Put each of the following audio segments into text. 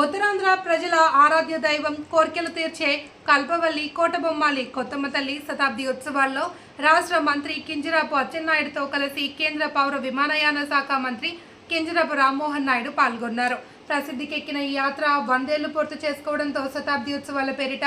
ఉత్తరాంధ్ర ప్రజల ఆరాధ్య దైవం కోర్కెలు తీర్చే కల్పవల్లి కోటబొమ్మాలి కొత్తమ్మ తల్లి శతాబ్ది ఉత్సవాల్లో రాష్ట్ర మంత్రి కింజరాపు అచ్చెన్నాయుడుతో కలిసి కేంద్ర పౌర విమానయాన శాఖ మంత్రి కింజరాపు రామ్మోహన్ నాయుడు పాల్గొన్నారు. ప్రసిద్ధికెక్కిన ఈ యాత్ర 100 ఏళ్లు పూర్తి చేసుకోవడంతో శతాబ్ది ఉత్సవాల పేరిట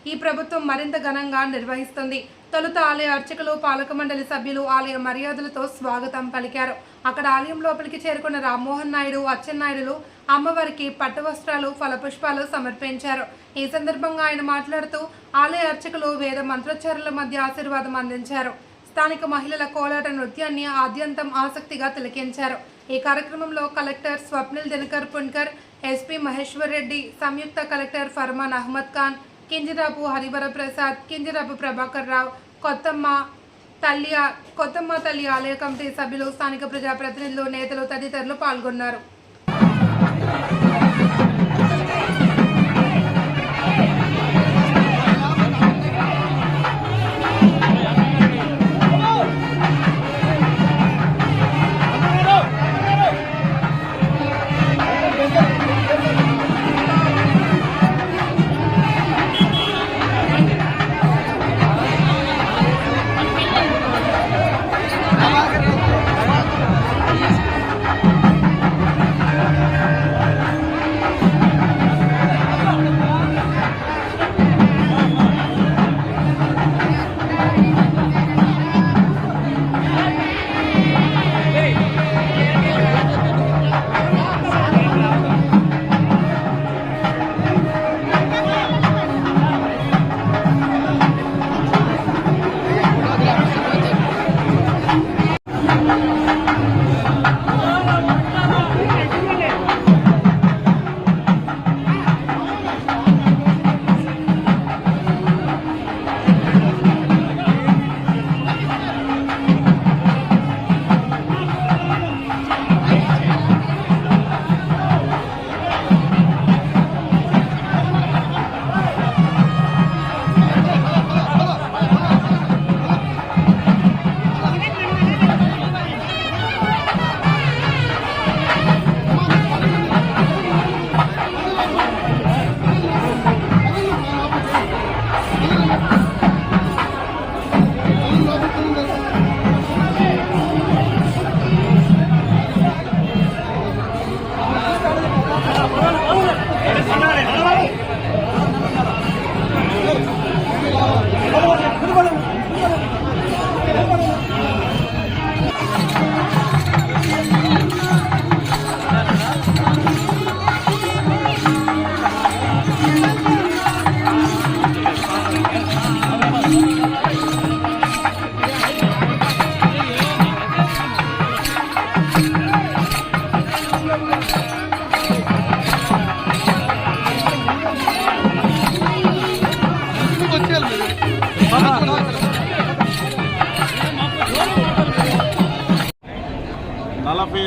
ఈ ప్రభుత్వం మరింత ఘనంగా నిర్వహిస్తుంది. తొలుత ఆలయ అర్చకులు, పాలక మండలి సభ్యులు ఆలయ మర్యాదలతో స్వాగతం పలికారు. అక్కడ ఆలయం లోపలికి చేరుకున్న రామ్మోహన్ నాయుడు, అచ్చెన్నాయుడులు అమ్మవారికి పట్టు వస్త్రాలు, ఫలపుష్పాలు సమర్పించారు. ఈ సందర్భంగా ఆయన మాట్లాడుతూ ఆలయ అర్చకులు వేద మంత్రోచ్చారుల మధ్య ఆశీర్వాదం అందించారు. స్థానిక మహిళల కోలాట నృత్యాన్ని ఆద్యంతం ఆసక్తిగా తిలకించారు. ఈ కార్యక్రమంలో కలెక్టర్ స్వప్నిల్ దినకర్ పున్కర్, ఎస్పీ మహేశ్వర్ రెడ్డి, సంయుక్త కలెక్టర్ ఫర్మాన్ అహ్మద్ ఖాన్, కింజరాపు హరివర ప్రసాద్, కింజరాపు ప్రభాకర్ రావు, కొత్తమ్మ తల్లి ఆలయ కమిటీ సభ్యులు, స్థానిక ప్రజాప్రతినిధులు, నేతలు తదితరులు పాల్గొన్నారు.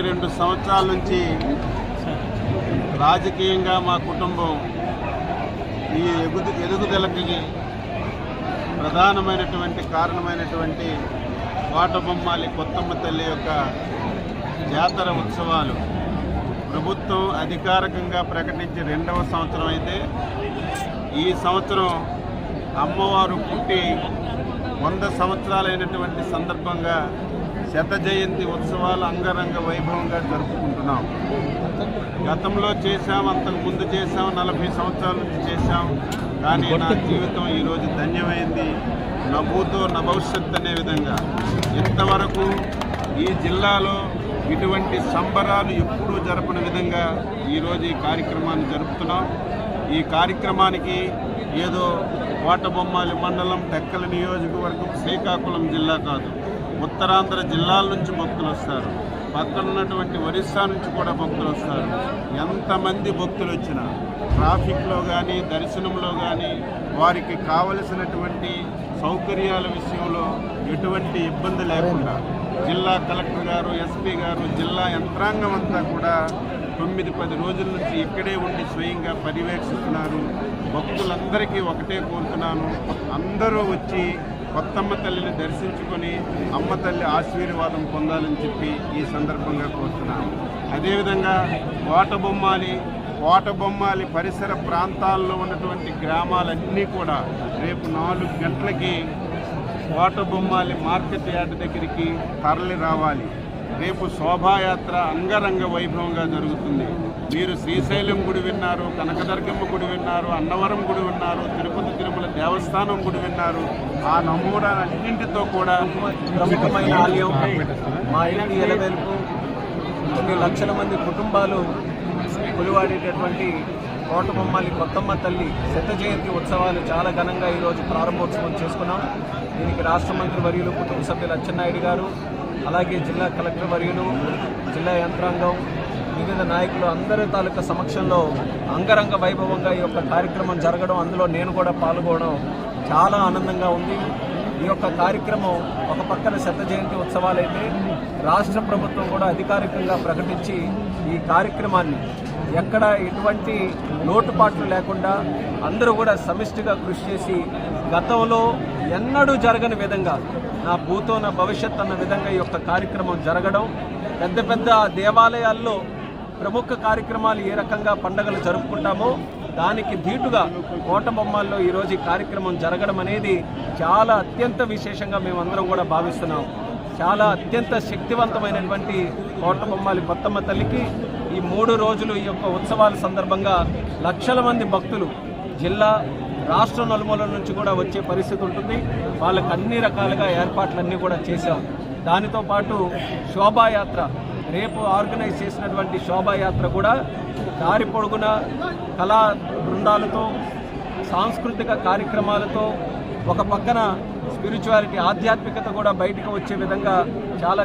రెండు సంవత్సరాల నుంచి రాజకీయంగా మా కుటుంబం ఈ ఎదుగుదలకి ప్రధానమైనటువంటి కారణమైనటువంటి కోటబొమ్మాలి కొత్తమ్మ తల్లి యొక్క జాతర ఉత్సవాలు ప్రభుత్వం అధికారికంగా ప్రకటించి 2వ సంవత్సరం అయితే ఈ సంవత్సరం అమ్మవారు పుట్టి 100 సంవత్సరాలైనటువంటి సందర్భంగా శత జయంతి ఉత్సవాలు అంగరంగ వైభవంగా జరుపుకుంటున్నాం. గతంలో చేశాం, అంతకుముందు చేశాం, 40 సంవత్సరాల నుంచి చేశాం. కానీ నా జీవితం ఈరోజు ధన్యమైంది. నభూతో నభవిష్యత్ అనే విధంగా ఇంతవరకు ఈ జిల్లాలో ఇటువంటి సంబరాలు ఎప్పుడూ జరపని విధంగా ఈరోజు ఈ కార్యక్రమాన్ని జరుపుతున్నాం. ఈ కార్యక్రమానికి ఏదో కోటబొమ్మాలి మండలం, టెక్కల నియోజకవర్గం, శ్రీకాకుళం జిల్లా కాదు, ఉత్తరాంధ్ర జిల్లాల నుంచి భక్తులు వస్తారు. పక్కనున్నటువంటి ఒరిస్సా నుంచి కూడా భక్తులు వస్తారు. ఎంతమంది భక్తులు వచ్చినా ట్రాఫిక్లో కానీ దర్శనంలో కానీ వారికి కావలసినటువంటి సౌకర్యాల విషయంలో ఎటువంటి ఇబ్బంది లేకుండా జిల్లా కలెక్టర్ గారు, ఎస్పీ గారు, జిల్లా యంత్రాంగం అంతా కూడా 9-10 రోజుల నుంచి ఇక్కడే ఉండి స్వయంగా పర్యవేక్షిస్తున్నారు. భక్తులందరికీ ఒకటే కోరుతున్నాను, అందరూ వచ్చి కొత్తమ్మ తల్లిని దర్శించుకొని అమ్మ తల్లి ఆశీర్వాదం పొందాలని చెప్పి ఈ సందర్భంగా కోరుతున్నాను. అదేవిధంగా కోటబొమ్మాలి కోటబొమ్మాలి పరిసర ప్రాంతాల్లో ఉన్నటువంటి గ్రామాలన్నీ కూడా రేపు 4 గంటలకి కోటబొమ్మాలి మార్కెట్ యార్డ్ దగ్గరికి తరలి రావాలి. రేపు శోభాయాత్ర అంగరంగ వైభవంగా జరుగుతుంది. మీరు శ్రీశైలం గుడి విన్నారు, కనకదుర్గమ్మ గుడి విన్నారు, అన్నవరం గుడి విన్నారు, తిరుపతి తిరుమల దేవస్థానం గుడి విన్నారు. ఆ నమూనాలన్నింటితో కూడా ప్రముఖమైన ఆలయం మా ఇంటి ఎలవేల్పు కొన్ని లక్షల మంది కుటుంబాలు కొలువాడేటటువంటి కోటబొమ్మాలి కొత్తమ్మ తల్లి శత జయంతి ఉత్సవాలు చాలా ఘనంగా ఈరోజు ప్రారంభోత్సవం చేసుకున్నాం. దీనికి రాష్ట్ర మంత్రి వర్యులు కుటుంబ సభ్యులు అచ్చెన్నాయుడు గారు, అలాగే జిల్లా కలెక్టర్ వర్యులు, జిల్లా యంత్రాంగం, వివిధ నాయకులు అందరి తాలూకా సమక్షంలో అంగరంగ వైభవంగా ఈ యొక్క కార్యక్రమం జరగడం, అందులో నేను కూడా పాల్గొనడం చాలా ఆనందంగా ఉంది. ఈ యొక్క కార్యక్రమం ఒక పక్కన శత జయంతి ఉత్సవాలైతే రాష్ట్ర ప్రభుత్వం కూడా అధికారికంగా ప్రకటించి ఈ కార్యక్రమాన్ని ఎక్కడ ఎటువంటి లోటుపాట్లు లేకుండా అందరూ కూడా సమిష్టిగా కృషి చేసి గతంలో ఎన్నడూ జరగని విధంగా నా భూతో నా భవిష్యత్ అన్న విధంగా ఈ యొక్క కార్యక్రమం జరగడం, పెద్ద పెద్ద దేవాలయాల్లో ప్రముఖ కార్యక్రమాలు ఏ రకంగా పండుగలు జరుపుకుంటామో దానికి ధీటుగా కోటబొమ్మాల్లో ఈరోజు ఈ కార్యక్రమం జరగడం అనేది చాలా అత్యంత విశేషంగా మేమందరం కూడా భావిస్తున్నాం. చాలా అత్యంత శక్తివంతమైనటువంటి కోటబొమ్మాలి కొత్తమ్మ తల్లికి ఈ 3 రోజులు ఈ యొక్క ఉత్సవాల సందర్భంగా లక్షల మంది భక్తులు జిల్లా రాష్ట్ర నలుమూలల నుంచి కూడా వచ్చే పరిస్థితి ఉంటుంది. వాళ్ళకి అన్ని రకాలుగా ఏర్పాట్లన్నీ కూడా చేశాం. దానితో పాటు శోభాయాత్ర రేపు ఆర్గనైజ్ చేసినటువంటి శోభాయాత్ర కూడా దారి పొడుగున కళా బృందాలతో సాంస్కృతిక కార్యక్రమాలతో ఒక పక్కన స్పిరిచువాలిటీ ఆధ్యాత్మికత కూడా బయటకు వచ్చే విధంగా చాలా